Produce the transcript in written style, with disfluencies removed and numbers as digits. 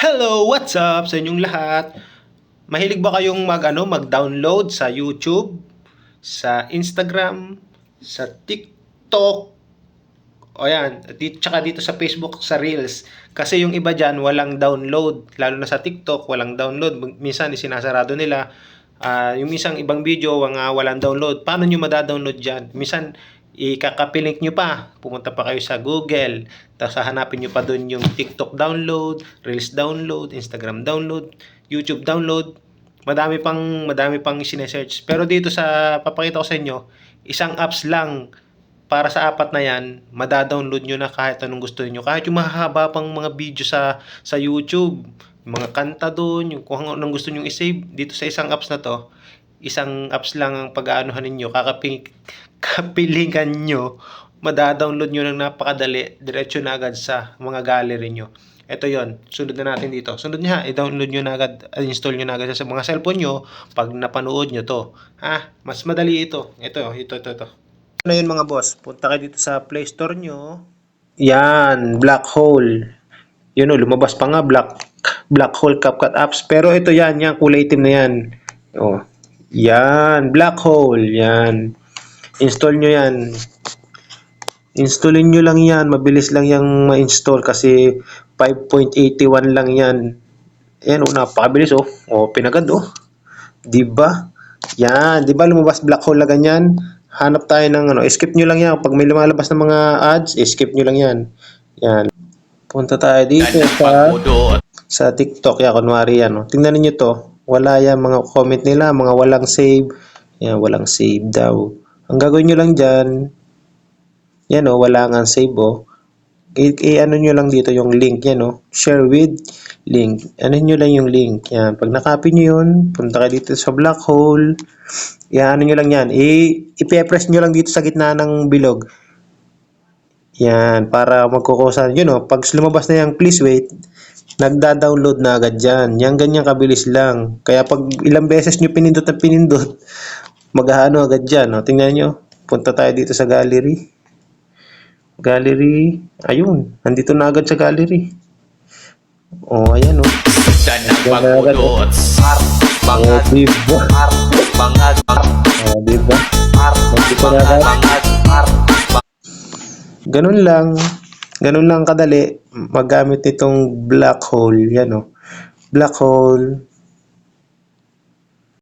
Hello, what's up sa inyong lahat? Mahilig ba kayong mag-download sa YouTube, sa Instagram, sa TikTok, o yan, tsaka dito sa Facebook sa Reels. Kasi yung iba dyan, walang download. Lalo na sa TikTok, walang download. Minsan, sinasarado nila. Yung isang ibang video, walang download. Paano nyo madadownload dyan? Minsan, ikakapilink nyo pa. Pumunta pa kayo sa Google. Tapos hahanapin nyo pa dun yung TikTok download, Reels download, Instagram download, YouTube download. Madami pang sinesearch. Pero dito sa papakita ko sa inyo, isang apps lang para sa apat na yan, madadownload nyo na kahit anong gusto niyo. Kahit yung mahaba pang mga video sa YouTube, yung mga kanta doon, yung kung anong gusto niyo i-save dito sa isang apps na to. Isang apps lang ang pag-aanuhan ninyo, kapilingan nyo, madadownload nyo ng napakadali, diretso na agad sa mga gallery nyo. Ito yon, sunod na natin dito. Sunod niya, i-download nyo na agad, install nyo na agad sa mga cellphone nyo pag napanood nyo to. Mas madali ito. Ito. Na yun mga boss, punta kayo dito sa Play Store nyo. Yan, Black Hole. Yun o, lumabas pa nga, Black Hole CapCut Apps. Pero ito yan, kulay itim na yan. O, yan, Black Hole, yan. Install nyo yan. Installin nyo lang yan, mabilis lang yung ma-install kasi 5.81 lang yan. Yan o, napakabilis o. O, pinagad o. Diba? Yan, diba lumabas Black Hole na ganyan? Hanap tayo ng skip nyo lang yan. Pag may lumalabas ng mga ads, skip nyo lang yan. Yan. Punta tayo dito sa TikTok. Yan, kunwari yan. Tingnan niyo to. Wala yan mga comment nila, mga walang save. Yan, walang save daw. Ang gagawin nyo lang dyan, yan wala nga save ano nyo lang dito yung link, yan share with link. Ano nyo lang yung link. Yan, pag nakopy nyo yun, punta kayo dito sa Black Hole. Yan, ano nyo lang yan. I-press nyo lang dito sa gitna ng bilog. Yan, para magkukusan. Pag lumabas na yung please wait, nagda-download na agad dyan. Yan, ganyan kabilis lang. Kaya pag ilang beses nyo pinindot na pinindot, mag-aano agad dyan. Tingnan nyo. Punta tayo dito sa gallery. Gallery. Ayun, nandito na agad sa gallery. Ayan diba? Diba? Ganun lang kadali magamit nitong Black Hole. Yan Black Hole.